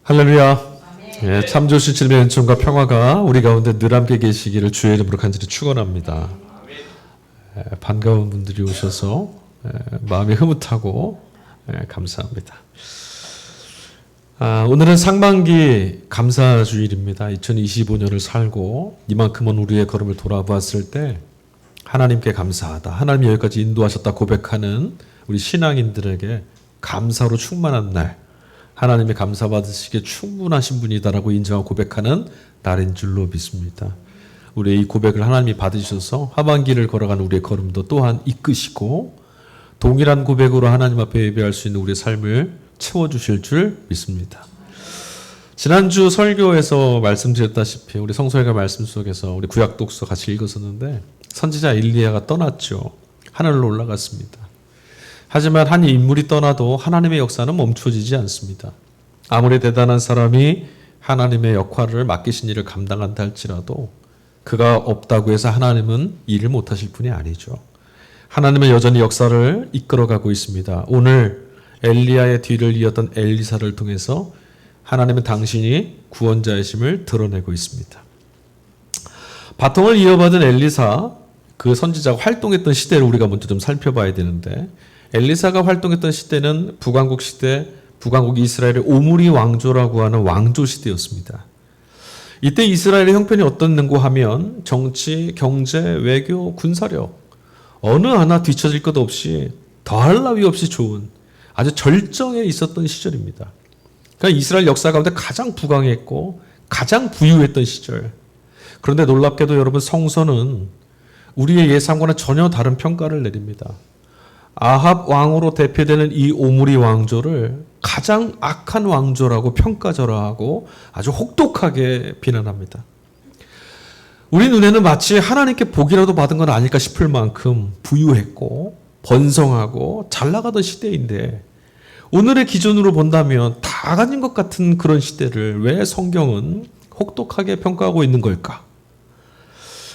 할렐루야. 예, 참 좋으신 주님의 은총과 평화가 우리 가운데 늘 함께 계시기를 주의 이름으로 간절히 축원합니다. 반가운 분들이 오셔서 마음이 흐뭇하고 감사합니다. 오늘은 상반기 감사주일입니다. 2025년을 살고 이만큼은 우리의 걸음을 돌아보았을 때 하나님께 감사하다. 하나님이 여기까지 인도하셨다 고백하는 우리 신앙인들에게 감사로 충만한 날, 하나님의 감사받으시기에 충분하신 분이다라고 인정하고 고백하는 날인 줄로 믿습니다. 우리의 이 고백을 하나님이 받으셔서 하반기를 걸어가는 우리의 걸음도 또한 이끄시고 동일한 고백으로 하나님 앞에 예배할 수 있는 우리의 삶을 채워주실 줄 믿습니다. 지난주 설교에서 말씀드렸다시피 우리 성서회가 말씀 속에서 우리 구약 독서 같이 읽었었는데 선지자 엘리야가 떠났죠. 하늘로 올라갔습니다. 하지만 한 인물이 떠나도 하나님의 역사는 멈춰지지 않습니다. 아무리 대단한 사람이 하나님의 역할을 맡기신 일을 감당한다 할지라도 그가 없다고 해서 하나님은 일을 못하실 분이 아니죠. 하나님은 여전히 역사를 이끌어가고 있습니다. 오늘 엘리야의 뒤를 이었던 엘리사를 통해서 하나님은 당신이 구원자이심을 드러내고 있습니다. 바통을 이어받은 엘리사, 그 선지자가 활동했던 시대를 우리가 먼저 좀 살펴봐야 되는데 엘리사가 활동했던 시대는 북왕국 시대, 북왕국 이스라엘의 오므리 왕조라고 하는 왕조 시대였습니다. 이때 이스라엘의 형편이 어떻는고 하면 정치, 경제, 외교, 군사력 어느 하나 뒤처질 것 없이 더할 나위 없이 좋은 아주 절정에 있었던 시절입니다. 그러니까 이스라엘 역사 가운데 가장 부강했고 가장 부유했던 시절. 그런데 놀랍게도 여러분 성서는 우리의 예상과는 전혀 다른 평가를 내립니다. 아합 왕으로 대표되는 이 오므리 왕조를 가장 악한 왕조라고 평가절하하고 아주 혹독하게 비난합니다. 우리 눈에는 마치 하나님께 복이라도 받은 건 아닐까 싶을 만큼 부유했고 번성하고 잘 나가던 시대인데 오늘의 기준으로 본다면 다 가진 것 같은 그런 시대를 왜 성경은 혹독하게 평가하고 있는 걸까?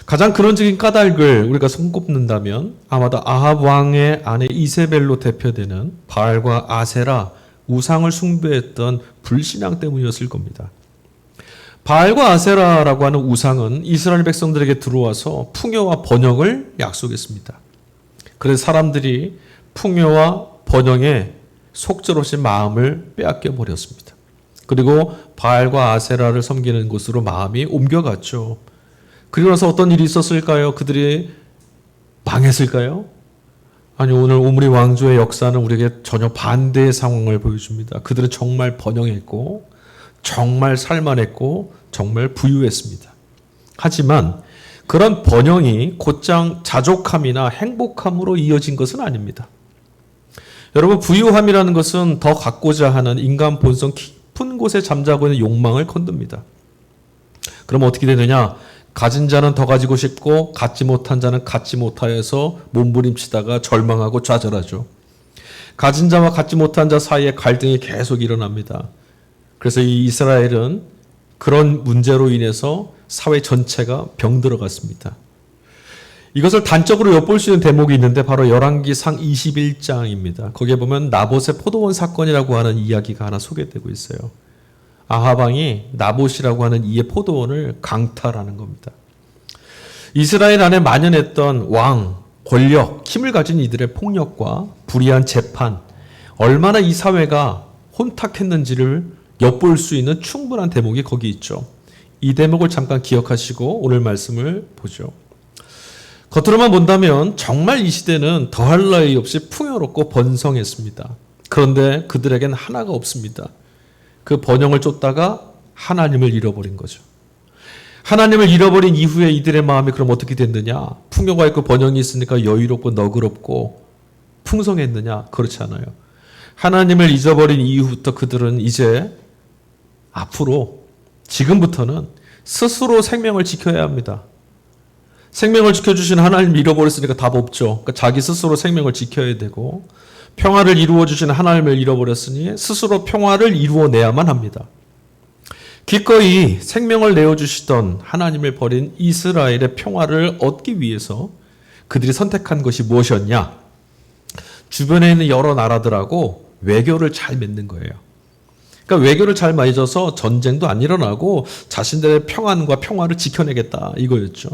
가장 근원적인 까닭을 우리가 손꼽는다면 아마도 아합 왕의 아내 이세벨로 대표되는 바알과 아세라 우상을 숭배했던 불신앙 때문이었을 겁니다. 바알과 아세라라고 하는 우상은 이스라엘 백성들에게 들어와서 풍요와 번영을 약속했습니다. 그래서 사람들이 풍요와 번영에 속절없이 마음을 빼앗겨 버렸습니다. 그리고 바알과 아세라를 섬기는 곳으로 마음이 옮겨갔죠. 그리고 나서 어떤 일이 있었을까요? 그들이 망했을까요? 아니, 오늘 오므리 왕조의 역사는 우리에게 전혀 반대의 상황을 보여줍니다. 그들은 정말 번영했고 정말 살만했고 정말 부유했습니다. 하지만 그런 번영이 곧장 자족함이나 행복함으로 이어진 것은 아닙니다. 여러분, 부유함이라는 것은 더 갖고자 하는 인간 본성 깊은 곳에 잠자고 있는 욕망을 건듭니다. 그럼 어떻게 되느냐? 가진 자는 더 가지고 싶고 갖지 못한 자는 갖지 못하여서 몸부림치다가 절망하고 좌절하죠. 가진 자와 갖지 못한 자 사이에 갈등이 계속 일어납니다. 그래서 이 이스라엘은 그런 문제로 인해서 사회 전체가 병들어갔습니다. 이것을 단적으로 엿볼 수 있는 대목이 있는데 바로 열왕기상 21장입니다. 거기에 보면 나봇의 포도원 사건이라고 하는 이야기가 하나 소개되고 있어요. 아합 왕이 나봇이라고 하는 이의 포도원을 강탈하는 겁니다. 이스라엘 안에 만연했던 왕, 권력, 힘을 가진 이들의 폭력과 불의한 재판, 얼마나 이 사회가 혼탁했는지를 엿볼 수 있는 충분한 대목이 거기 있죠. 이 대목을 잠깐 기억하시고 오늘 말씀을 보죠. 겉으로만 본다면 정말 이 시대는 더할 나위 없이 풍요롭고 번성했습니다. 그런데 그들에겐 하나가 없습니다. 그 번영을 쫓다가 하나님을 잃어버린 거죠. 하나님을 잃어버린 이후에 이들의 마음이 그럼 어떻게 됐느냐? 풍요가 있고 번영이 있으니까 여유롭고 너그럽고 풍성했느냐? 그렇지 않아요. 하나님을 잊어버린 이후부터 그들은 이제 앞으로 지금부터는 스스로 생명을 지켜야 합니다. 생명을 지켜주신 하나님을 잃어버렸으니까 답 없죠. 그러니까 자기 스스로 생명을 지켜야 되고 평화를 이루어주신 하나님을 잃어버렸으니 스스로 평화를 이루어내야만 합니다. 기꺼이 생명을 내어주시던 하나님을 버린 이스라엘의 평화를 얻기 위해서 그들이 선택한 것이 무엇이었냐? 주변에 있는 여러 나라들하고 외교를 잘 맺는 거예요. 그러니까 외교를 잘 맺어서 전쟁도 안 일어나고 자신들의 평안과 평화를 지켜내겠다 이거였죠.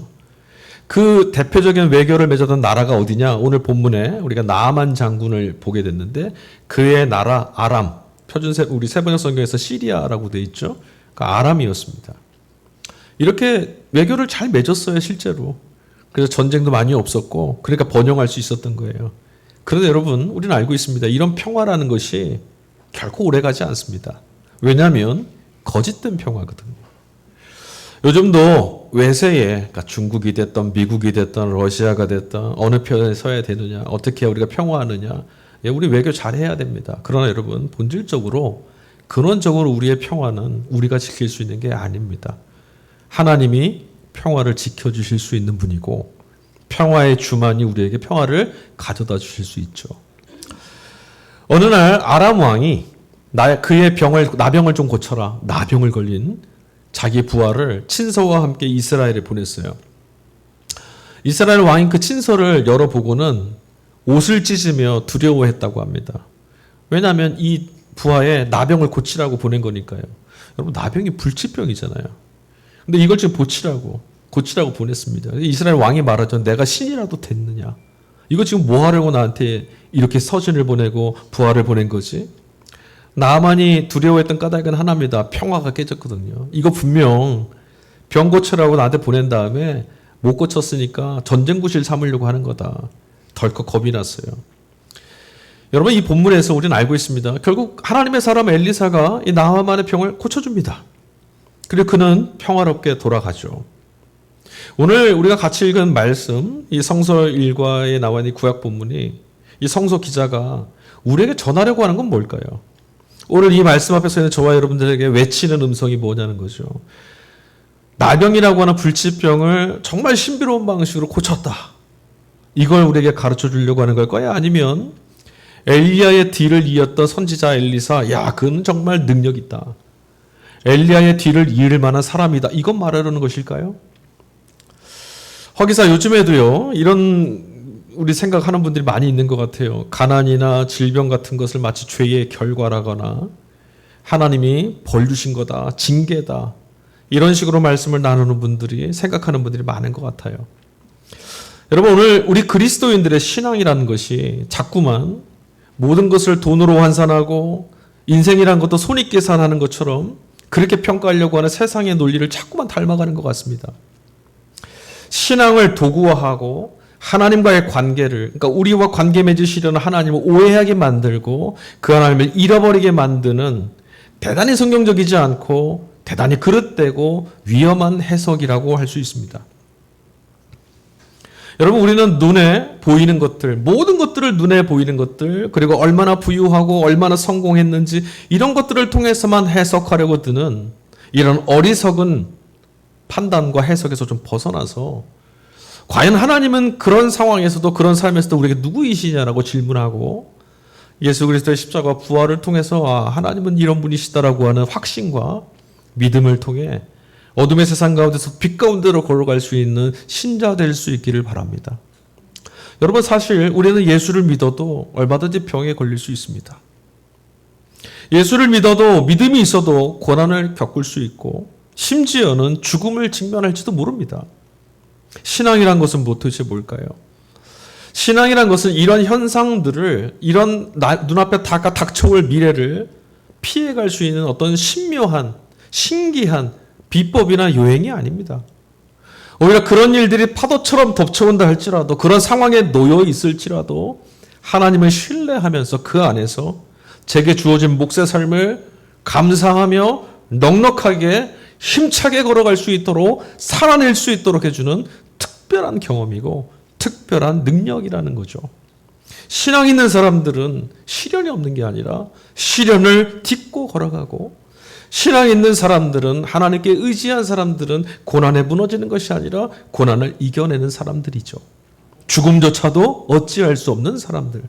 그 대표적인 외교를 맺었던 나라가 어디냐? 오늘 본문에 우리가 나아만 장군을 보게 됐는데 그의 나라 아람, 우리 세번역 성경에서 시리아라고 돼 있죠. 그 아람이었습니다. 이렇게 외교를 잘 맺었어요, 실제로. 그래서 전쟁도 많이 없었고, 그러니까 번영할 수 있었던 거예요. 그런데 여러분, 우리는 알고 있습니다. 이런 평화라는 것이 결코 오래가지 않습니다. 왜냐하면 거짓된 평화거든요. 요즘도 외세에, 그러니까 중국이 됐던 미국이 됐던 러시아가 됐던 어느 편에 서야 되느냐, 어떻게 우리가 평화하느냐, 우리 외교 잘해야 됩니다. 그러나 여러분, 본질적으로 근원적으로 우리의 평화는 우리가 지킬 수 있는 게 아닙니다. 하나님이 평화를 지켜주실 수 있는 분이고 평화의 주만이 우리에게 평화를 가져다 주실 수 있죠. 어느 날 아람 왕이 그의 나병을 좀 고쳐라. 나병을 걸린 자기 부하를 친서와 함께 이스라엘에 보냈어요. 이스라엘 왕이 그 친서를 열어보고는 옷을 찢으며 두려워했다고 합니다. 왜냐하면 이 부하의 나병을 고치라고 보낸 거니까요. 여러분, 나병이 불치병이잖아요. 근데 이걸 지금 고치라고 보냈습니다. 이스라엘 왕이 말하죠. 내가 신이라도 됐느냐. 이거 지금 뭐 하려고 나한테 이렇게 서신을 보내고 부하를 보낸 거지? 나만이 두려워했던 까닭은 하나입니다. 평화가 깨졌거든요. 이거 분명 병 고치라고 나한테 보낸 다음에 못 고쳤으니까 전쟁 구실 삼으려고 하는 거다. 덜컥 겁이 났어요. 여러분, 이 본문에서 우리는 알고 있습니다. 결국 하나님의 사람 엘리사가 이 나아만의 병을 고쳐줍니다. 그리고 그는 평화롭게 돌아가죠. 오늘 우리가 같이 읽은 말씀, 이 성서 일과에 나와 있는 구약 본문이 이 성서 기자가 우리에게 전하려고 하는 건 뭘까요? 오늘 이 말씀 앞에서 있는 저와 여러분들에게 외치는 음성이 뭐냐는 거죠. 나병이라고 하는 불치병을 정말 신비로운 방식으로 고쳤다. 이걸 우리에게 가르쳐 주려고 하는 걸까요? 아니면 엘리야의 뒤를 이었던 선지자 엘리사, 야, 그는 정말 능력 있다. 엘리야의 뒤를 이을 만한 사람이다. 이것 말하려는 것일까요? 허기사 요즘에도요, 이런 우리 생각하는 분들이 많이 있는 것 같아요. 가난이나 질병 같은 것을 마치 죄의 결과라거나 하나님이 벌 주신 거다, 징계다. 이런 식으로 말씀을 나누는 분들이, 생각하는 분들이 많은 것 같아요. 여러분, 오늘 우리 그리스도인들의 신앙이라는 것이 자꾸만 모든 것을 돈으로 환산하고 인생이란 것도 손익계산하는 것처럼 그렇게 평가하려고 하는 세상의 논리를 자꾸만 닮아가는 것 같습니다. 신앙을 도구화하고 하나님과의 관계를, 그러니까 우리와 관계 맺으시려는 하나님을 오해하게 만들고 그 하나님을 잃어버리게 만드는 대단히 성경적이지 않고 대단히 그릇되고 위험한 해석이라고 할 수 있습니다. 여러분, 우리는 눈에 보이는 것들, 모든 것들을 눈에 보이는 것들, 그리고 얼마나 부유하고 얼마나 성공했는지 이런 것들을 통해서만 해석하려고 드는 이런 어리석은 판단과 해석에서 좀 벗어나서 과연 하나님은 그런 상황에서도 그런 삶에서도 우리에게 누구이시냐라고 질문하고 예수 그리스도의 십자가 부활을 통해서 하나님은 이런 분이시다라고 하는 확신과 믿음을 통해 어둠의 세상 가운데서 빛 가운데로 걸어갈 수 있는 신자 될 수 있기를 바랍니다. 여러분, 사실 우리는 예수를 믿어도 얼마든지 병에 걸릴 수 있습니다. 예수를 믿어도 믿음이 있어도 고난을 겪을 수 있고 심지어는 죽음을 직면할지도 모릅니다. 신앙이란 것은 도대체 뭘까요? 신앙이란 것은 이런 현상들을, 이런 눈앞에 닥쳐올 미래를 피해갈 수 있는 어떤 신묘한, 신기한 비법이나 요행이 아닙니다. 오히려 그런 일들이 파도처럼 덮쳐온다 할지라도, 그런 상황에 놓여 있을지라도 하나님을 신뢰하면서 그 안에서 제게 주어진 몫의 삶을 감사하며 넉넉하게 힘차게 걸어갈 수 있도록, 살아낼 수 있도록 해주는 특별한 경험이고 특별한 능력이라는 거죠. 신앙 있는 사람들은 시련이 없는 게 아니라 시련을 딛고 걸어가고, 신앙 있는 사람들은, 하나님께 의지한 사람들은 고난에 무너지는 것이 아니라 고난을 이겨내는 사람들이죠. 죽음조차도 어찌할 수 없는 사람들.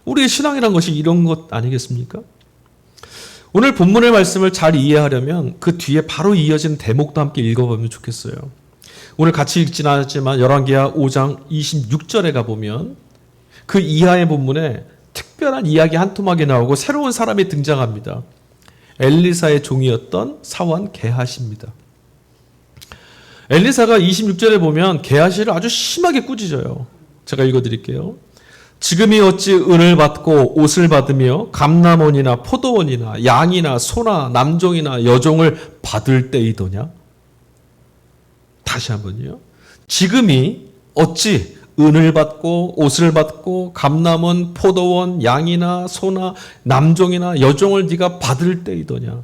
우리의 신앙이란 것이 이런 것 아니겠습니까? 오늘 본문의 말씀을 잘 이해하려면 그 뒤에 바로 이어지는 대목도 함께 읽어보면 좋겠어요. 오늘 같이 읽지는 않았지만 열왕기하 5장 26절에 가보면 그 이하의 본문에 특별한 이야기 한 토막이 나오고 새로운 사람이 등장합니다. 엘리사의 종이었던 사원 게하시입니다. 엘리사가 26절에 보면 게하시를 아주 심하게 꾸짖어요. 제가 읽어드릴게요. 지금이 어찌 은을 받고 옷을 받으며 감람원이나 포도원이나 양이나 소나 남종이나 여종을 받을 때이더냐? 다시 한번요. 지금이 어찌 은을 받고 옷을 받고 감람원, 포도원, 양이나 소나 남종이나 여종을 네가 받을 때이더냐?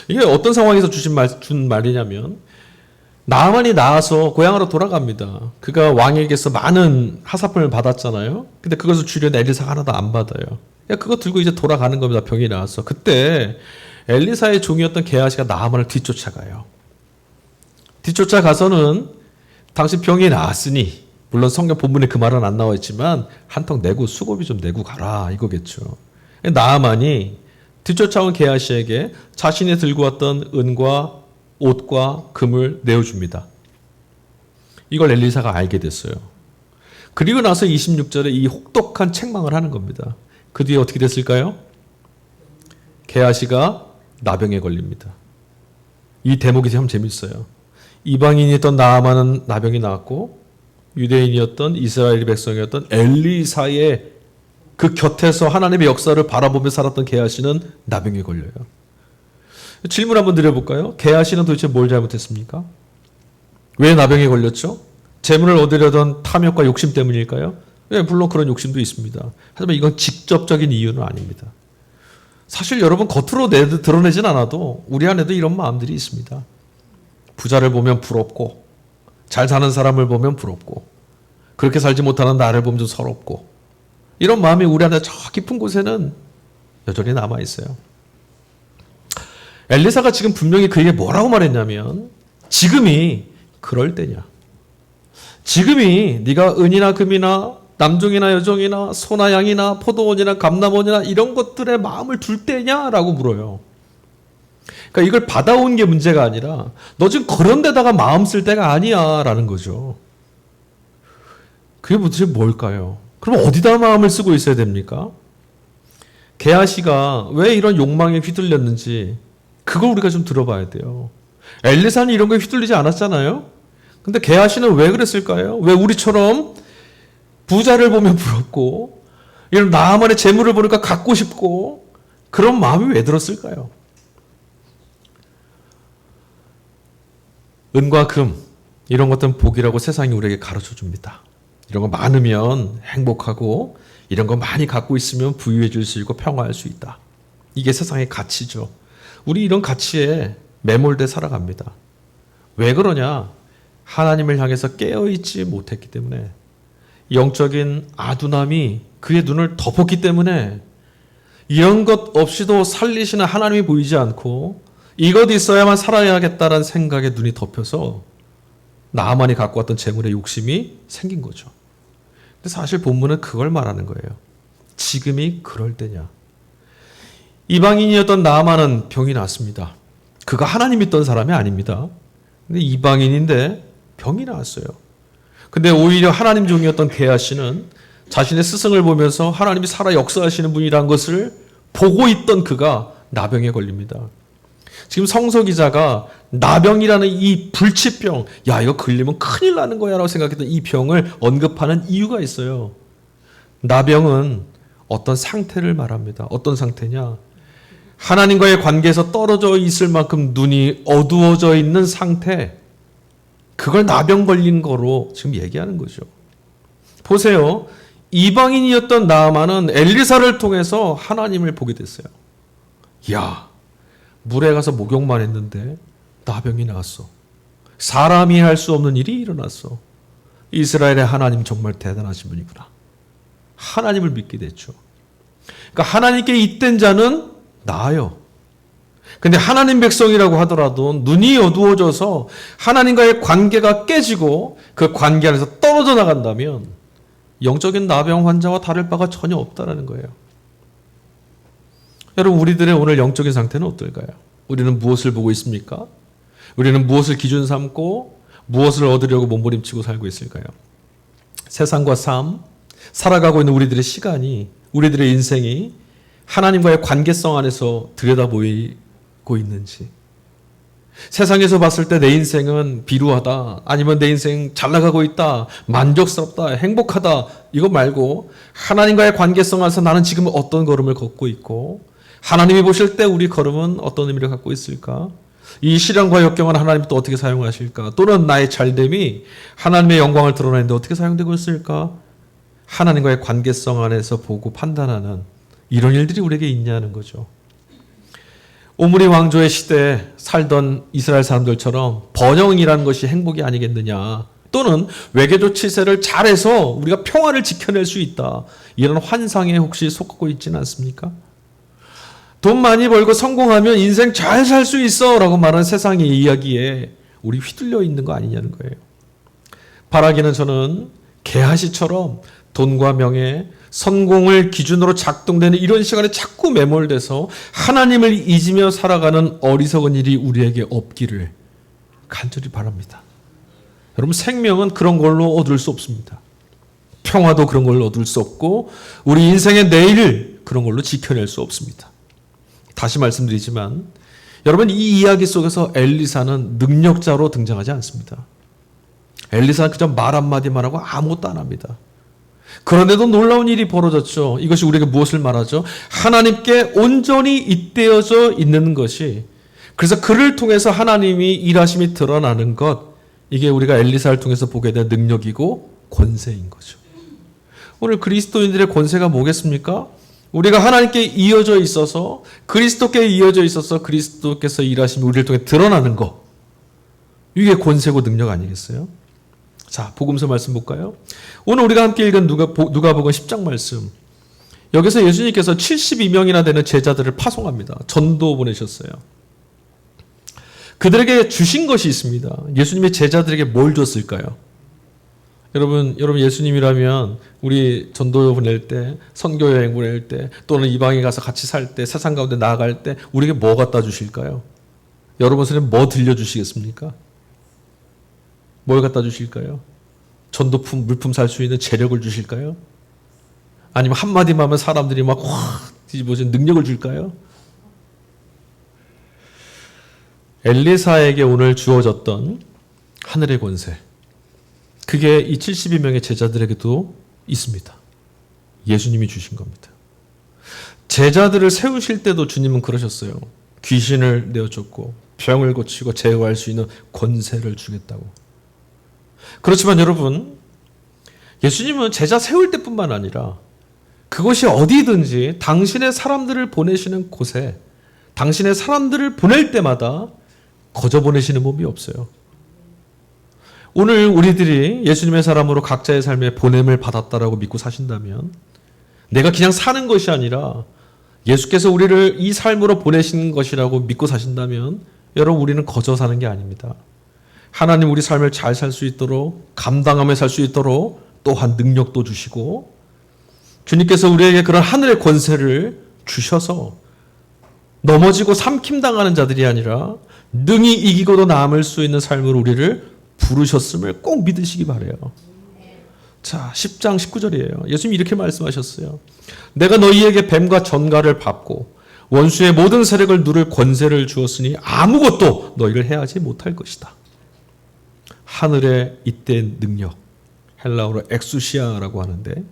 이게 어떤 상황에서 준 말이냐면 나아만이 나와서 고향으로 돌아갑니다. 그가 왕에게서 많은 하사품을 받았잖아요. 근데 그것을 주려는 엘리사가 하나도 안 받아요. 그거 들고 이제 돌아가는 겁니다. 병이 나와서. 그때 엘리사의 종이었던 게하시가 나아만을 뒤쫓아가요. 뒤쫓아가서는 당신 병이 나았으니, 물론 성경 본문에 그 말은 안 나와 있지만 한턱 내고 수고비 좀 내고 가라 이거겠죠. 나아만이 뒤쫓아온 게하시에게 자신이 들고 왔던 은과 옷과 금을 내어줍니다. 이걸 엘리사가 알게 됐어요. 그리고 나서 26절에 이 혹독한 책망을 하는 겁니다. 그 뒤에 어떻게 됐을까요? 게하시가 나병에 걸립니다. 이 대목이 참 재밌어요. 이방인이었던 나아만은 나병이 나왔고 유대인이었던 이스라엘 백성이었던 엘리사의 그 곁에서 하나님의 역사를 바라보며 살았던 게하시는 나병에 걸려요. 질문 한번 드려볼까요? 게하시는 도대체 뭘 잘못했습니까? 왜 나병에 걸렸죠? 재물을 얻으려던 탐욕과 욕심 때문일까요? 네, 물론 그런 욕심도 있습니다. 하지만 이건 직접적인 이유는 아닙니다. 사실 여러분 겉으로 드러내진 않아도 우리 안에도 이런 마음들이 있습니다. 부자를 보면 부럽고 잘 사는 사람을 보면 부럽고 그렇게 살지 못하는 나를 보면 좀 서럽고 이런 마음이 우리 안에 저 깊은 곳에는 여전히 남아있어요. 엘리사가 지금 분명히 그에게 뭐라고 말했냐면 지금이 그럴 때냐. 지금이 네가 은이나 금이나 남종이나 여종이나 소나 양이나 포도원이나 감람원이나 이런 것들에 마음을 둘 때냐라고 물어요. 그러니까 이걸 받아온 게 문제가 아니라 너 지금 그런 데다가 마음 쓸 때가 아니야 라는 거죠. 그게 도대체 뭘까요? 그럼 어디다 마음을 쓰고 있어야 됩니까? 게하시가 왜 이런 욕망에 휘둘렸는지 그걸 우리가 좀 들어봐야 돼요. 엘리사는 이런 거에 휘둘리지 않았잖아요. 근데 게하시는 왜 그랬을까요? 왜 우리처럼 부자를 보면 부럽고 이런 나아만의 재물을 보니까 갖고 싶고 그런 마음이 왜 들었을까요? 은과 금 이런 것들은 복이라고 세상이 우리에게 가르쳐 줍니다. 이런 거 많으면 행복하고 이런 거 많이 갖고 있으면 부유해질 수 있고 평화할 수 있다. 이게 세상의 가치죠. 우리 이런 가치에 매몰돼 살아갑니다. 왜 그러냐? 하나님을 향해서 깨어있지 못했기 때문에 영적인 아둔함이 그의 눈을 덮었기 때문에 이런 것 없이도 살리시는 하나님이 보이지 않고 이것 있어야만 살아야겠다는 생각에 눈이 덮여서 나만이 갖고 왔던 재물의 욕심이 생긴 거죠. 근데 사실 본문은 그걸 말하는 거예요. 지금이 그럴 때냐. 이방인이었던 나아만은 병이 났습니다. 그가 하나님 믿던 사람이 아닙니다. 근데 이방인인데 병이 나왔어요. 근데 오히려 하나님 종이었던 게하시는 자신의 스승을 보면서 하나님이 살아 역사하시는 분이라는 것을 보고 있던 그가 나병에 걸립니다. 지금 성서 기자가 나병이라는 이 불치병, 야 이거 걸리면 큰일 나는 거야 라고 생각했던 이 병을 언급하는 이유가 있어요. 나병은 어떤 상태를 말합니다. 어떤 상태냐? 하나님과의 관계에서 떨어져 있을 만큼 눈이 어두워져 있는 상태, 그걸 나병 걸린 거로 지금 얘기하는 거죠. 보세요. 이방인이었던 나아만은 엘리사를 통해서 하나님을 보게 됐어요. 야, 물에 가서 목욕만 했는데 나병이 나왔어. 사람이 할 수 없는 일이 일어났어. 이스라엘의 하나님 정말 대단하신 분이구나. 하나님을 믿게 됐죠. 그러니까 하나님께 잇된 자는 나아요. 근데 하나님 백성이라고 하더라도 눈이 어두워져서 하나님과의 관계가 깨지고 그 관계 안에서 떨어져 나간다면 영적인 나병 환자와 다를 바가 전혀 없다는 거예요. 여러분, 우리들의 오늘 영적인 상태는 어떨까요? 우리는 무엇을 보고 있습니까? 우리는 무엇을 기준 삼고 무엇을 얻으려고 몸부림치고 살고 있을까요? 세상과 삶, 살아가고 있는 우리들의 시간이, 우리들의 인생이 하나님과의 관계성 안에서 들여다보이고 있는지, 세상에서 봤을 때 내 인생은 비루하다, 아니면 내 인생 잘 나가고 있다, 만족스럽다, 행복하다, 이거 말고 하나님과의 관계성 안에서 나는 지금 어떤 걸음을 걷고 있고, 하나님이 보실 때 우리 걸음은 어떤 의미를 갖고 있을까? 이 시련과 역경은 하나님 또 어떻게 사용하실까? 또는 나의 잘됨이 하나님의 영광을 드러내는데 어떻게 사용되고 있을까? 하나님과의 관계성 안에서 보고 판단하는 이런 일들이 우리에게 있냐는 거죠. 오므리 왕조의 시대에 살던 이스라엘 사람들처럼 번영이라는 것이 행복이 아니겠느냐, 또는 외교조 치세를 잘해서 우리가 평화를 지켜낼 수 있다, 이런 환상에 혹시 속고 있지는 않습니까? 돈 많이 벌고 성공하면 인생 잘 살 수 있어 라고 말하는 세상의 이야기에 우리 휘둘려 있는 거 아니냐는 거예요. 바라기는 저는 개하시처럼 돈과 명예, 성공을 기준으로 작동되는 이런 시간에 자꾸 매몰돼서 하나님을 잊으며 살아가는 어리석은 일이 우리에게 없기를 간절히 바랍니다. 여러분, 생명은 그런 걸로 얻을 수 없습니다. 평화도 그런 걸로 얻을 수 없고 우리 인생의 내일을 그런 걸로 지켜낼 수 없습니다. 다시 말씀드리지만 여러분, 이 이야기 속에서 엘리사는 능력자로 등장하지 않습니다. 엘리사는 그저 말 한마디만 하고 아무것도 안 합니다. 그런데도 놀라운 일이 벌어졌죠. 이것이 우리에게 무엇을 말하죠? 하나님께 온전히 잇대어져 있는 것이, 그래서 그를 통해서 하나님이 일하심이 드러나는 것, 이게 우리가 엘리사를 통해서 보게 된 능력이고 권세인 거죠. 오늘 그리스도인들의 권세가 뭐겠습니까? 우리가 하나님께 이어져 있어서, 그리스도께 이어져 있어서 그리스도께서 일하심이 우리를 통해 드러나는 것, 이게 권세고 능력 아니겠어요? 자, 복음서 말씀 볼까요? 오늘 우리가 함께 읽은 누가복음 10장 말씀, 여기서 예수님께서 72명이나 되는 제자들을 파송합니다. 전도 보내셨어요. 그들에게 주신 것이 있습니다. 예수님의 제자들에게 뭘 줬을까요? 여러분 예수님이라면 우리 전도 보낼 때, 선교 여행 보낼 때, 또는 이방에 가서 같이 살 때, 세상 가운데 나아갈 때 우리에게 뭐 갖다 주실까요? 여러분 손에 뭐 들려주시겠습니까? 뭘 갖다 주실까요? 전도품, 물품 살 수 있는 재력을 주실까요? 아니면 한마디만 하면 사람들이 막 확 뒤집어진 능력을 줄까요? 엘리사에게 오늘 주어졌던 하늘의 권세, 그게 이 72명의 제자들에게도 있습니다. 예수님이 주신 겁니다. 제자들을 세우실 때도 주님은 그러셨어요. 귀신을 내어줬고 병을 고치고 제어할 수 있는 권세를 주겠다고. 그렇지만 여러분, 예수님은 제자 세울 때뿐만 아니라 그것이 어디든지 당신의 사람들을 보내시는 곳에, 당신의 사람들을 보낼 때마다 거저 보내시는 법이 없어요. 오늘 우리들이 예수님의 사람으로 각자의 삶에 보냄을 받았다라고 믿고 사신다면, 내가 그냥 사는 것이 아니라 예수께서 우리를 이 삶으로 보내신 것이라고 믿고 사신다면, 여러분, 우리는 거저 사는 게 아닙니다. 하나님 우리 삶을 잘 살 수 있도록, 감당하며 살 수 있도록 또한 능력도 주시고, 주님께서 우리에게 그런 하늘의 권세를 주셔서 넘어지고 삼킴당하는 자들이 아니라 능히 이기고도 남을 수 있는 삶으로 우리를 부르셨음을 꼭 믿으시기 바라요. 자, 10장 19절이에요. 예수님이 이렇게 말씀하셨어요. 내가 너희에게 뱀과 전갈을 밟고 원수의 모든 세력을 누를 권세를 주었으니 아무것도 너희를 해하지 못할 것이다. 하늘의 잇된 능력, 헬라어로 엑수시아라고 하는데,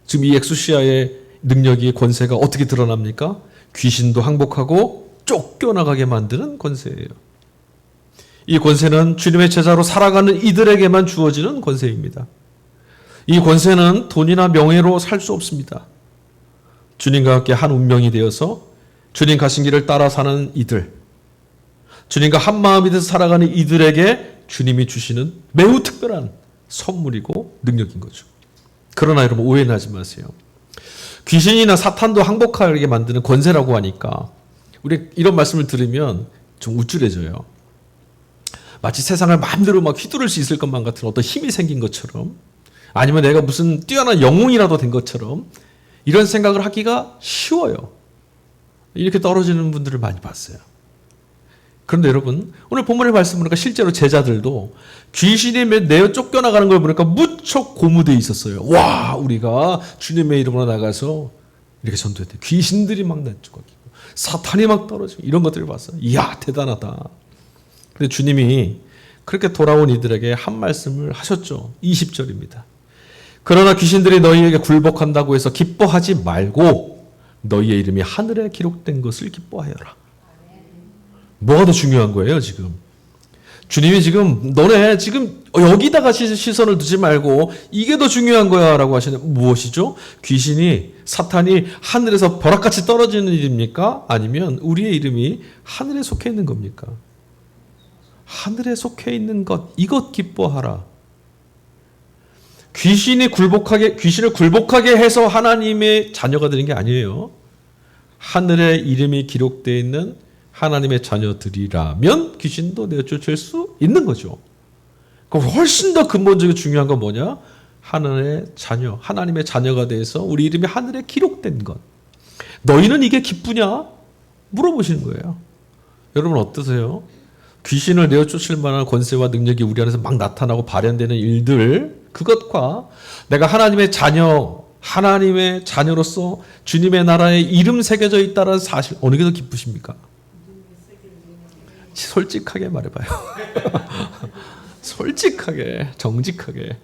지금 이 엑수시아의 능력이, 권세가 어떻게 드러납니까? 귀신도 항복하고 쫓겨나가게 만드는 권세예요. 이 권세는 주님의 제자로 살아가는 이들에게만 주어지는 권세입니다. 이 권세는 돈이나 명예로 살 수 없습니다. 주님과 함께 한 운명이 되어서 주님 가신 길을 따라 사는 이들, 주님과 한 마음이 돼서 살아가는 이들에게 주님이 주시는 매우 특별한 선물이고 능력인 거죠. 그러나 여러분, 오해는 하지 마세요. 귀신이나 사탄도 항복하게 만드는 권세라고 하니까 우리 이런 말씀을 들으면 좀 우쭐해져요. 마치 세상을 마음대로 막 휘두를 수 있을 것만 같은 어떤 힘이 생긴 것처럼, 아니면 내가 무슨 뛰어난 영웅이라도 된 것처럼 이런 생각을 하기가 쉬워요. 이렇게 떨어지는 분들을 많이 봤어요. 그런데 여러분, 오늘 본문의 말씀 보니까 실제로 제자들도 귀신이 내어 쫓겨나가는 걸 보니까 무척 고무되어 있었어요. 와, 우리가 주님의 이름으로 나가서 이렇게 전도했대요. 귀신들이 막 내쫓기고 사탄이 막 떨어지고 이런 것들을 봤어요. 이야 대단하다. 근데 주님이 그렇게 돌아온 이들에게 한 말씀을 하셨죠. 20절입니다. 그러나 귀신들이 너희에게 굴복한다고 해서 기뻐하지 말고 너희의 이름이 하늘에 기록된 것을 기뻐하여라. 뭐가 더 중요한 거예요 지금? 주님이 지금 너네 지금 여기다가 시선을 두지 말고 이게 더 중요한 거야 라고 하시는 무엇이죠? 귀신이 사탄이 하늘에서 벼락같이 떨어지는 일입니까? 아니면 우리의 이름이 하늘에 속해 있는 겁니까? 하늘에 속해 있는 것 이것 기뻐하라. 귀신을 굴복하게 해서 하나님의 자녀가 되는 게 아니에요. 하늘에 이름이 기록되어 있는 하나님의 자녀들이라면 귀신도 내쫓을 수 있는 거죠. 그럼 훨씬 더 근본적으로 중요한 건 뭐냐? 하늘의 자녀, 하나님의 자녀가 돼서 우리 이름이 하늘에 기록된 것. 너희는 이게 기쁘냐? 물어보시는 거예요. 여러분 어떠세요? 귀신을 내쫓을 만한 권세와 능력이 우리 안에서 막 나타나고 발현되는 일들, 그것과 내가 하나님의 자녀, 하나님의 자녀로서 주님의 나라에 이름 새겨져 있다는 사실, 어느 게 더 기쁘십니까? 솔직하게 말해봐요. 솔직하게, 정직하게.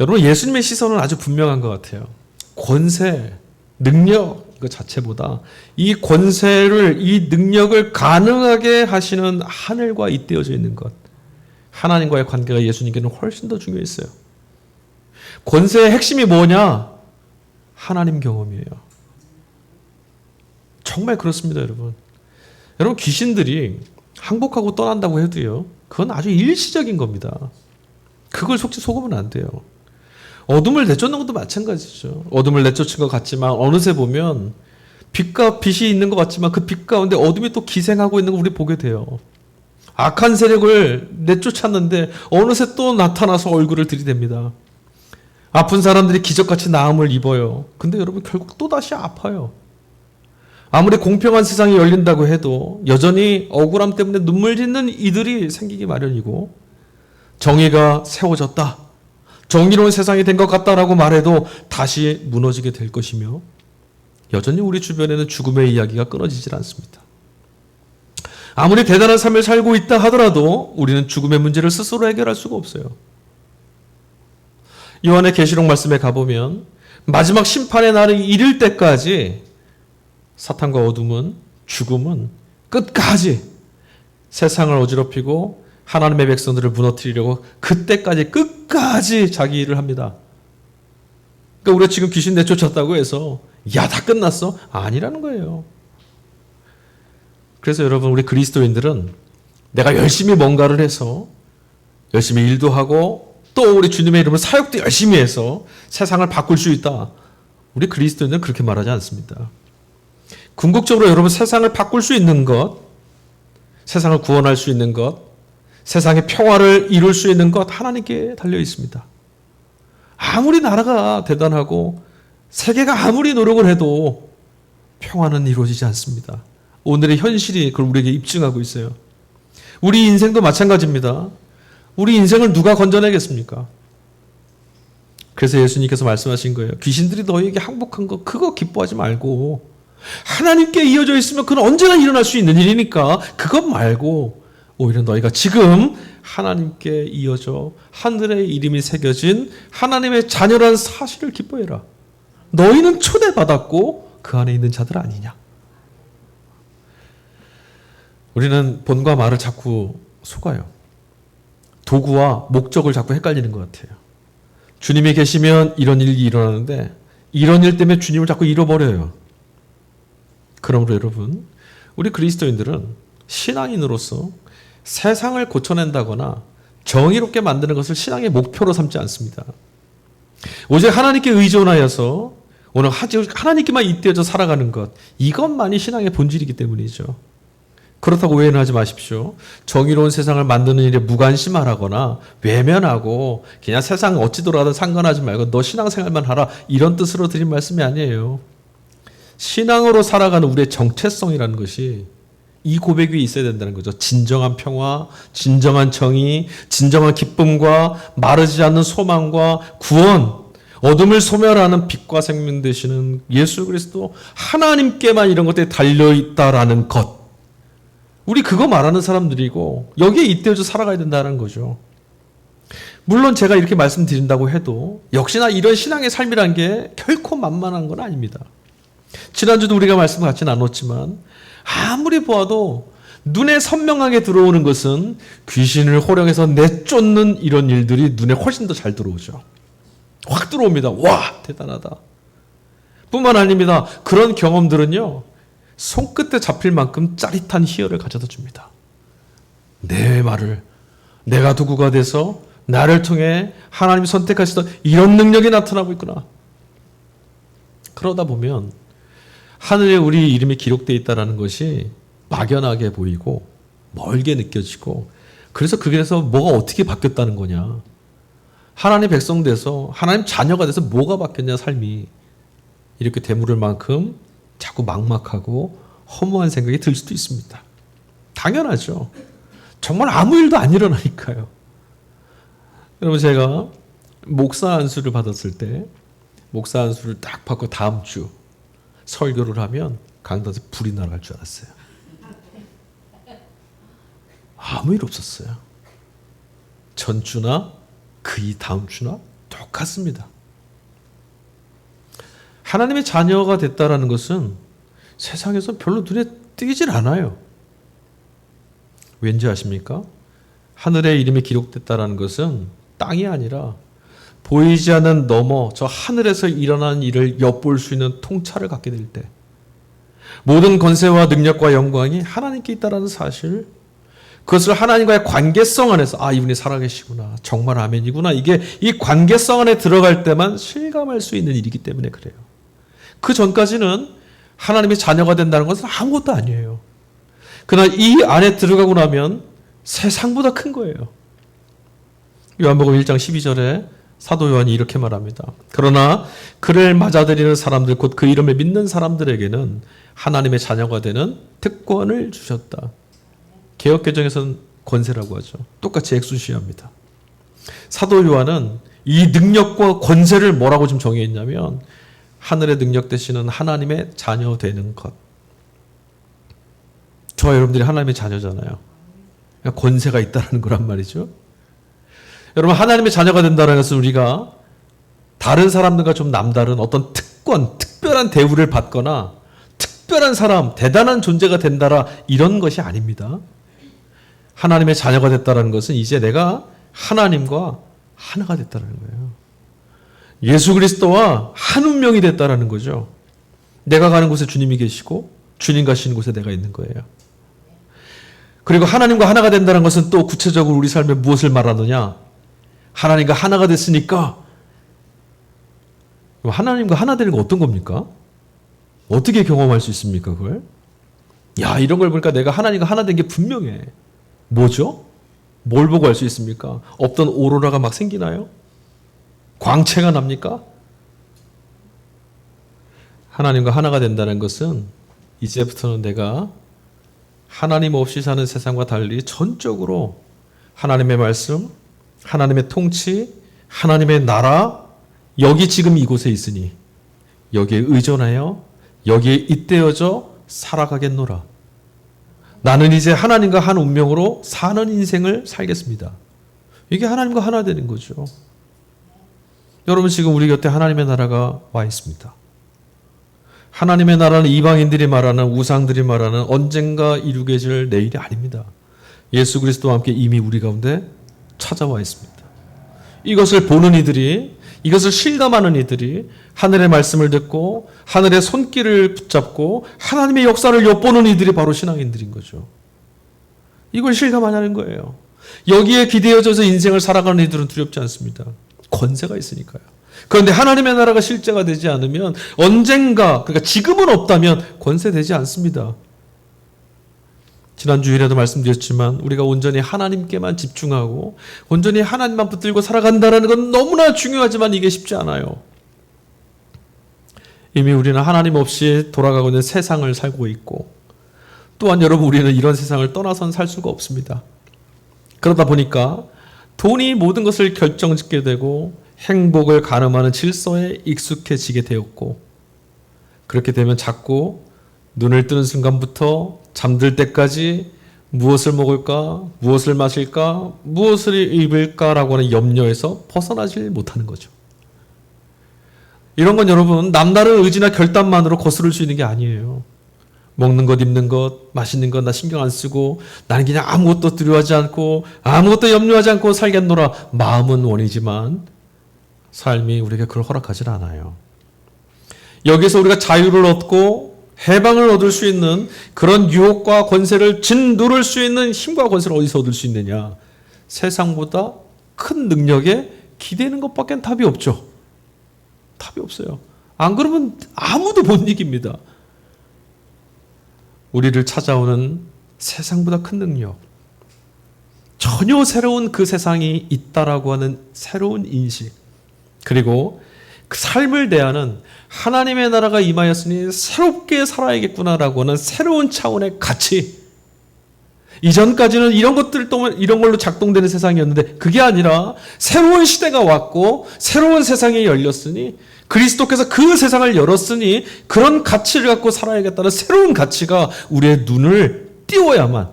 여러분 예수님의 시선은 아주 분명한 것 같아요. 권세, 능력 그 자체보다 이 권세를, 이 능력을 가능하게 하시는 하늘과 잇대어져 있는 것, 하나님과의 관계가 예수님께는 훨씬 더 중요했어요. 권세의 핵심이 뭐냐? 하나님 경험이에요. 정말 그렇습니다, 여러분. 여러분 귀신들이 항복하고 떠난다고 해도요, 그건 아주 일시적인 겁니다. 그걸 속으면 안 돼요. 어둠을 내쫓는 것도 마찬가지죠. 어둠을 내쫓은 것 같지만 어느새 보면 빛과 빛이 있는 것 같지만 그 빛 가운데 어둠이 또 기생하고 있는 걸 우리 보게 돼요. 악한 세력을 내쫓았는데 어느새 또 나타나서 얼굴을 들이댑니다. 아픈 사람들이 기적같이 나음을 입어요. 근데 여러분 결국 또다시 아파요. 아무리 공평한 세상이 열린다고 해도 여전히 억울함 때문에 눈물 짓는 이들이 생기기 마련이고, 정의가 세워졌다, 정의로운 세상이 된 것 같다라고 말해도 다시 무너지게 될 것이며, 여전히 우리 주변에는 죽음의 이야기가 끊어지질 않습니다. 아무리 대단한 삶을 살고 있다 하더라도 우리는 죽음의 문제를 스스로 해결할 수가 없어요. 요한의 계시록 말씀에 가보면 마지막 심판의 날이 이를 때까지 사탄과 어둠은, 죽음은 끝까지 세상을 어지럽히고 하나님의 백성들을 무너뜨리려고 그때까지 끝까지 자기 일을 합니다. 그러니까 우리가 지금 귀신 내쫓았다고 해서 야, 다 끝났어? 아니라는 거예요. 그래서 여러분 우리 그리스도인들은 내가 열심히 뭔가를 해서 열심히 일도 하고 또 우리 주님의 이름을 사역도 열심히 해서 세상을 바꿀 수 있다. 우리 그리스도인들은 그렇게 말하지 않습니다. 궁극적으로 여러분 세상을 바꿀 수 있는 것, 세상을 구원할 수 있는 것, 세상의 평화를 이룰 수 있는 것 하나님께 달려 있습니다. 아무리 나라가 대단하고 세계가 아무리 노력을 해도 평화는 이루어지지 않습니다. 오늘의 현실이 그걸 우리에게 입증하고 있어요. 우리 인생도 마찬가지입니다. 우리 인생을 누가 건져내겠습니까? 그래서 예수님께서 말씀하신 거예요. 귀신들이 너희에게 항복한 거 그거 기뻐하지 말고, 하나님께 이어져 있으면 그건 언제나 일어날 수 있는 일이니까 그것 말고 오히려 너희가 지금 하나님께 이어져 하늘의 이름이 새겨진 하나님의 자녀라는 사실을 기뻐해라. 너희는 초대받았고 그 안에 있는 자들 아니냐. 우리는 본과 말을 자꾸 속아요. 도구와 목적을 자꾸 헷갈리는 것 같아요. 주님이 계시면 이런 일이 일어나는데 이런 일 때문에 주님을 자꾸 잃어버려요. 그러므로 여러분, 우리 그리스도인들은 신앙인으로서 세상을 고쳐낸다거나 정의롭게 만드는 것을 신앙의 목표로 삼지 않습니다. 오직 하나님께 의존하여서 오늘 하나님께만 잇대어져 살아가는 것, 이것만이 신앙의 본질이기 때문이죠. 그렇다고 오해는 하지 마십시오. 정의로운 세상을 만드는 일에 무관심하거나 외면하고 그냥 세상 어찌 돌아가든 상관하지 말고 너 신앙생활만 하라, 이런 뜻으로 드린 말씀이 아니에요. 신앙으로 살아가는 우리의 정체성이라는 것이 이 고백이 있어야 된다는 거죠. 진정한 평화, 진정한 정의, 진정한 기쁨과 마르지 않는 소망과 구원, 어둠을 소멸하는 빛과 생명 되시는 예수 그리스도 하나님께만 이런 것들이 달려있다라는 것. 우리 그거 말하는 사람들이고 여기에 잇대어져 살아가야 된다는 거죠. 물론 제가 이렇게 말씀드린다고 해도 역시나 이런 신앙의 삶이란 게 결코 만만한 건 아닙니다. 지난주도 우리가 말씀을 같이 나눴지만 아무리 보아도 눈에 선명하게 들어오는 것은 귀신을 호령해서 내쫓는 이런 일들이 눈에 훨씬 더 잘 들어오죠. 확 들어옵니다. 와, 대단하다. 뿐만 아닙니다. 그런 경험들은요, 손끝에 잡힐 만큼 짜릿한 희열을 가져다 줍니다. 내 말을, 내가 도구가 돼서 나를 통해 하나님이 선택하시던 이런 능력이 나타나고 있구나. 그러다 보면 하늘에 우리 이름이 기록되어 있다는 것이 막연하게 보이고 멀게 느껴지고, 그래서 그게서 뭐가 어떻게 바뀌었다는 거냐. 하나님 백성 돼서 하나님 자녀가 돼서 뭐가 바뀌었냐 삶이. 이렇게 되물을 만큼 자꾸 막막하고 허무한 생각이 들 수도 있습니다. 당연하죠. 정말 아무 일도 안 일어나니까요. 여러분, 제가 목사 안수를 받았을 때 목사 안수를 딱 받고 다음 주 설교를 하면 강단에서 불이 날아갈 줄 알았어요. 아무 일 없었어요. 전주나 그 다음 주나 똑같습니다. 하나님의 자녀가 됐다라는 것은 세상에서 별로 눈에 띄질 않아요. 왠지 아십니까? 하늘에 이름이 기록됐다라는 것은 땅이 아니라 보이지 않는 너머 저 하늘에서 일어난 일을 엿볼 수 있는 통찰을 갖게 될 때, 모든 권세와 능력과 영광이 하나님께 있다라는 사실, 그것을 하나님과의 관계성 안에서 이분이 살아계시구나, 정말 아멘이구나, 이게 이 관계성 안에 들어갈 때만 실감할 수 있는 일이기 때문에 그래요. 그 전까지는 하나님의 자녀가 된다는 것은 아무것도 아니에요. 그러나 이 안에 들어가고 나면 세상보다 큰 거예요. 요한복음 1장 12절에 사도 요한이 이렇게 말합니다. 그러나 그를 맞아들이는 사람들, 곧 그 이름을 믿는 사람들에게는 하나님의 자녀가 되는 특권을 주셨다. 개역개정에서는 권세라고 하죠. 똑같이 엑수시아입니다. 사도 요한은 이 능력과 권세를 뭐라고 좀 정의했냐면 하늘의 능력 되시는 하나님의 자녀 되는 것. 저와 여러분들이 하나님의 자녀잖아요. 그러니까 권세가 있다는 거란 말이죠. 여러분, 하나님의 자녀가 된다는 것은 우리가 다른 사람들과 좀 남다른 어떤 특권, 특별한 대우를 받거나 특별한 사람, 대단한 존재가 된다라 이런 것이 아닙니다. 하나님의 자녀가 됐다는 것은 이제 내가 하나님과 하나가 됐다는 거예요. 예수 그리스도와 한 운명이 됐다는 거죠. 내가 가는 곳에 주님이 계시고 주님 가시는 곳에 내가 있는 거예요. 그리고 하나님과 하나가 된다는 것은 또 구체적으로 우리 삶에 무엇을 말하느냐? 하나님과 하나가 됐으니까 하나님과 하나 되는 거 어떤 겁니까? 어떻게 경험할 수 있습니까, 그걸? 이런 걸 보니까 내가 하나님과 하나 된 게 분명해. 뭐죠? 뭘 보고 알 수 있습니까? 없던 오로라가 막 생기나요? 광채가 납니까? 하나님과 하나가 된다는 것은 이제부터는 내가 하나님 없이 사는 세상과 달리 전적으로 하나님의 말씀, 하나님의 통치, 하나님의 나라, 여기 지금 이곳에 있으니 여기에 의존하여 여기에 잇대어져 살아가겠노라. 나는 이제 하나님과 한 운명으로 사는 인생을 살겠습니다. 이게 하나님과 하나 되는 거죠. 여러분, 지금 우리 곁에 하나님의 나라가 와 있습니다. 하나님의 나라는 이방인들이 말하는, 우상들이 말하는 언젠가 이루어질 내일이 아닙니다. 예수 그리스도와 함께 이미 우리 가운데 찾아와 있습니다. 이것을 보는 이들이, 이것을 실감하는 이들이 하늘의 말씀을 듣고 하늘의 손길을 붙잡고 하나님의 역사를 엿보는 이들이 바로 신앙인들인 거죠. 이걸 실감하냐는 거예요. 여기에 기대어져서 인생을 살아가는 이들은 두렵지 않습니다. 권세가 있으니까요. 그런데 하나님의 나라가 실제가 되지 않으면 언젠가, 그러니까 지금은 없다면 권세되지 않습니다. 지난 주일에도 말씀드렸지만 우리가 온전히 하나님께만 집중하고 온전히 하나님만 붙들고 살아간다는 건 너무나 중요하지만 이게 쉽지 않아요. 이미 우리는 하나님 없이 돌아가고 있는 세상을 살고 있고, 또한 여러분, 우리는 이런 세상을 떠나선 살 수가 없습니다. 그러다 보니까 돈이 모든 것을 결정짓게 되고 행복을 가늠하는 질서에 익숙해지게 되었고, 그렇게 되면 자꾸 눈을 뜨는 순간부터 잠들 때까지 무엇을 먹을까, 무엇을 마실까, 무엇을 입을까라고 하는 염려에서 벗어나질 못하는 거죠. 이런 건 여러분 남다른 의지나 결단만으로 거스를 수 있는 게 아니에요. 먹는 것, 입는 것, 마시는 것 나 신경 안 쓰고 나는 그냥 아무것도 두려워하지 않고 아무것도 염려하지 않고 살겠노라. 마음은 원이지만 삶이 우리에게 그걸 허락하지 않아요. 여기서 우리가 자유를 얻고 해방을 얻을 수 있는 그런 유혹과 권세를 짓누를 수 있는 힘과 권세를 어디서 얻을 수 있느냐? 세상보다 큰 능력에 기대는 것밖에 답이 없죠. 답이 없어요. 안 그러면 아무도 못 이깁니다. 우리를 찾아오는 세상보다 큰 능력, 전혀 새로운 그 세상이 있다라고 하는 새로운 인식, 그리고 그 삶을 대하는 하나님의 나라가 임하였으니 새롭게 살아야겠구나라고 하는 새로운 차원의 가치. 이전까지는 이런 것들 동안 이런 걸로 작동되는 세상이었는데 그게 아니라 새로운 시대가 왔고 새로운 세상이 열렸으니 그리스도께서 그 세상을 열었으니 그런 가치를 갖고 살아야겠다는 새로운 가치가 우리의 눈을 띄워야만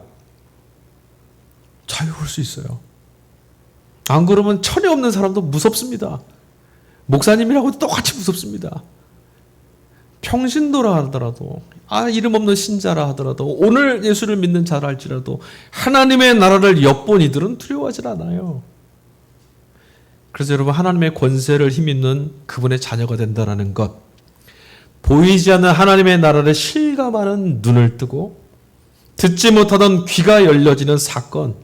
자유로울 수 있어요. 안 그러면 천이 없는 사람도 무섭습니다. 목사님이라고도 똑같이 무섭습니다. 평신도라 하더라도, 이름 없는 신자라 하더라도, 오늘 예수를 믿는 자라 할지라도 하나님의 나라를 엿본 이들은 두려워하지 않아요. 그래서 여러분 하나님의 권세를 힘입는 그분의 자녀가 된다는 것, 보이지 않는 하나님의 나라를 실감하는 눈을 뜨고 듣지 못하던 귀가 열려지는 사건,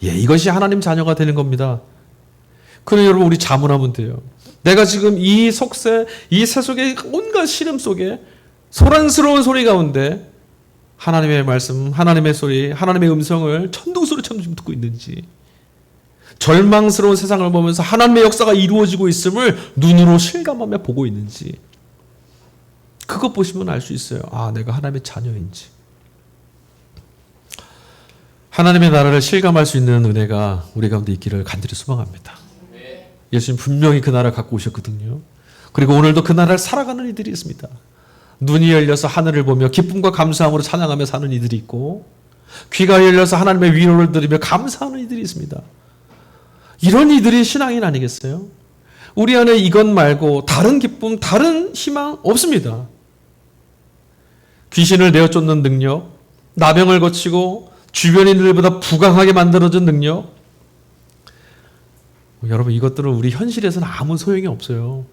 이것이 하나님 자녀가 되는 겁니다. 그럼 여러분 우리 자문하면 돼요. 내가 지금 이 속세, 이 세속의 온갖 시름 속에 소란스러운 소리 가운데 하나님의 말씀, 하나님의 소리, 하나님의 음성을 천둥소리처럼 지금 듣고 있는지, 절망스러운 세상을 보면서 하나님의 역사가 이루어지고 있음을 눈으로 실감하며 보고 있는지, 그것 보시면 알 수 있어요. 내가 하나님의 자녀인지. 하나님의 나라를 실감할 수 있는 은혜가 우리 가운데 있기를 간절히 소망합니다. 예수님 분명히 그 나라를 갖고 오셨거든요. 그리고 오늘도 그 나라를 살아가는 이들이 있습니다. 눈이 열려서 하늘을 보며 기쁨과 감사함으로 찬양하며 사는 이들이 있고, 귀가 열려서 하나님의 위로를 들으며 감사하는 이들이 있습니다. 이런 이들이 신앙인 아니겠어요? 우리 안에 이것 말고 다른 기쁨, 다른 희망 없습니다. 귀신을 내어 쫓는 능력, 나병을 거치고 주변인들보다 부강하게 만들어준 능력, 여러분 이것들은 우리 현실에서는 아무 소용이 없어요.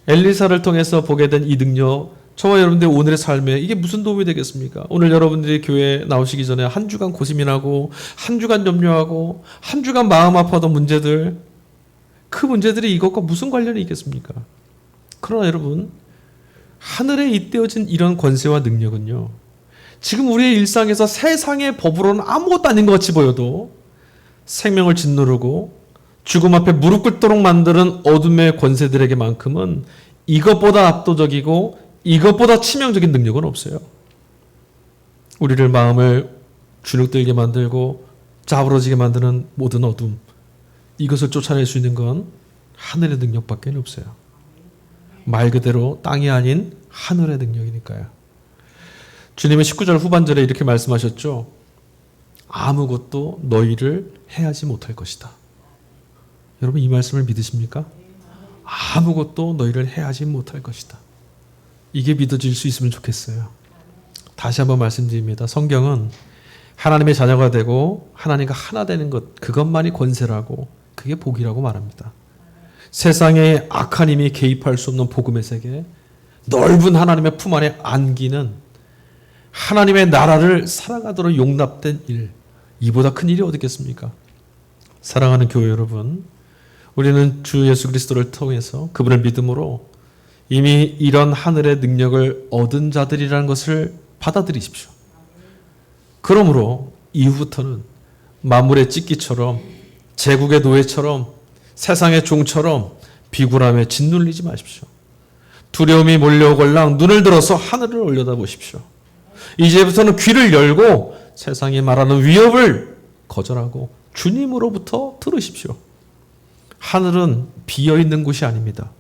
엘리사를 통해서 보게 된 이 능력, 저와 여러분들의 오늘의 삶에 이게 무슨 도움이 되겠습니까? 오늘 여러분들이 교회에 나오시기 전에 한 주간 고민하고 한 주간 염려하고 한 주간 마음 아파하던 문제들, 그 문제들이 이것과 무슨 관련이 있겠습니까? 그러나 여러분, 하늘에 잇대어진 이런 권세와 능력은요, 지금 우리의 일상에서 세상의 법으로는 아무것도 아닌 것 같이 보여도 생명을 짓누르고 죽음 앞에 무릎 꿇도록 만드는 어둠의 권세들에게만큼은 이것보다 압도적이고 이것보다 치명적인 능력은 없어요. 우리를 마음을 주눅들게 만들고 자부러지게 만드는 모든 어둠, 이것을 쫓아낼 수 있는 건 하늘의 능력밖에 없어요. 말 그대로 땅이 아닌 하늘의 능력이니까요. 주님은 19절 후반절에 이렇게 말씀하셨죠. 아무것도 너희를 해하지 못할 것이다. 여러분 이 말씀을 믿으십니까? 아무것도 너희를 해하지 못할 것이다. 이게 믿어질 수 있으면 좋겠어요. 다시 한번 말씀드립니다. 성경은 하나님의 자녀가 되고 하나님과 하나 되는 것, 그것만이 권세라고, 그게 복이라고 말합니다. 세상에 악한 힘이 개입할 수 없는 복음의 세계, 넓은 하나님의 품 안에 안기는 하나님의 나라를 살아가도록 용납된 일, 이보다 큰 일이 어디 있겠습니까? 사랑하는 교회 여러분, 우리는 주 예수 그리스도를 통해서 그분을 믿음으로 이미 이런 하늘의 능력을 얻은 자들이라는 것을 받아들이십시오. 그러므로 이후부터는 만물의 찢기처럼, 제국의 노예처럼, 세상의 종처럼 비굴함에 짓눌리지 마십시오. 두려움이 몰려오걸랑 눈을 들어서 하늘을 올려다보십시오. 이제부터는 귀를 열고 세상이 말하는 위협을 거절하고 주님으로부터 들으십시오. 하늘은 비어 있는 곳이 아닙니다.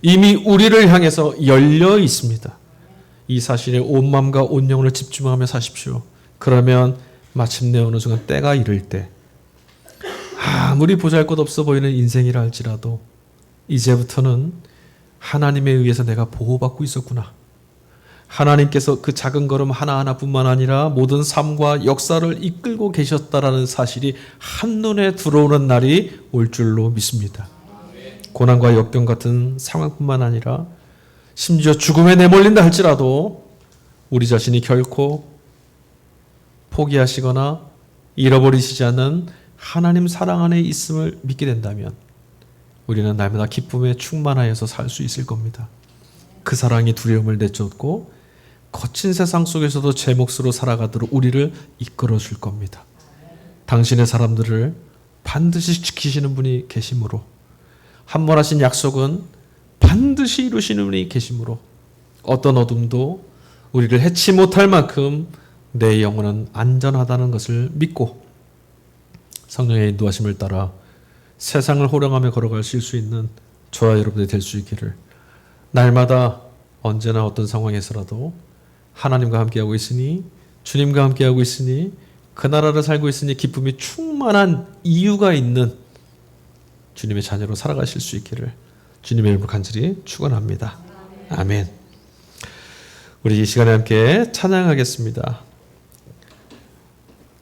이미 우리를 향해서 열려 있습니다. 이 사실에 온 마음과 온 영혼을 집중하며 사십시오. 그러면 마침내 어느 순간 때가 이를 때 아무리 보잘것없어 보이는 인생이라 할지라도 이제부터는 하나님에 의해서 내가 보호받고 있었구나. 하나님께서 그 작은 걸음 하나하나뿐만 아니라 모든 삶과 역사를 이끌고 계셨다라는 사실이 한눈에 들어오는 날이 올 줄로 믿습니다. 고난과 역경 같은 상황뿐만 아니라 심지어 죽음에 내몰린다 할지라도 우리 자신이 결코 포기하시거나 잃어버리시지 않는 하나님 사랑 안에 있음을 믿게 된다면 우리는 날마다 기쁨에 충만하여서 살 수 있을 겁니다. 그 사랑이 두려움을 내쫓고 거친 세상 속에서도 제 몫으로 살아가도록 우리를 이끌어 줄 겁니다. 당신의 사람들을 반드시 지키시는 분이 계시므로 한 번 하신 약속은 반드시 이루시는 분이 계시므로 어떤 어둠도 우리를 해치 못할 만큼 내 영혼은 안전하다는 것을 믿고 성령의 인도하심을 따라 세상을 호령하며 걸어가실 수 있는 저와 여러분들이 될 수 있기를 날마다 언제나 어떤 상황에서라도 하나님과 함께하고 있으니 주님과 함께하고 있으니 그 나라를 살고 있으니 기쁨이 충만한 이유가 있는 주님의 자녀로 살아가실 수 있기를 주님의 이름으로 간절히 축원합니다. 아멘. 우리 이 시간에 함께 찬양하겠습니다.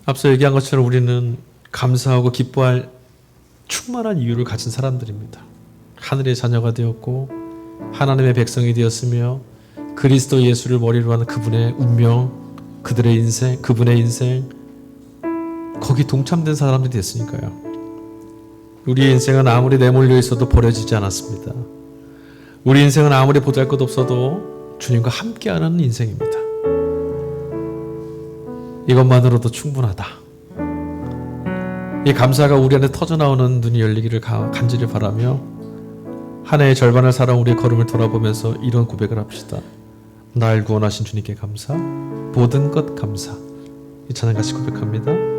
앞서 얘기한 것처럼 우리는 감사하고 기뻐할 충만한 이유를 가진 사람들입니다. 하늘의 자녀가 되었고 하나님의 백성이 되었으며 그리스도 예수를 머리로 하는 그분의 운명, 그들의 인생, 그분의 인생 거기 동참된 사람들이 됐으니까요. 우리의 인생은 아무리 내몰려 있어도 버려지지 않았습니다. 우리 인생은 아무리 보잘것없어도 주님과 함께하는 인생입니다. 이것만으로도 충분하다. 이 감사가 우리 안에 터져나오는 눈이 열리기를 간절히 바라며 한 해의 절반을 살아온 우리의 걸음을 돌아보면서 이런 고백을 합시다. 날 구원하신 주님께 감사, 모든 것 감사. 이 찬양 같이 고백합니다.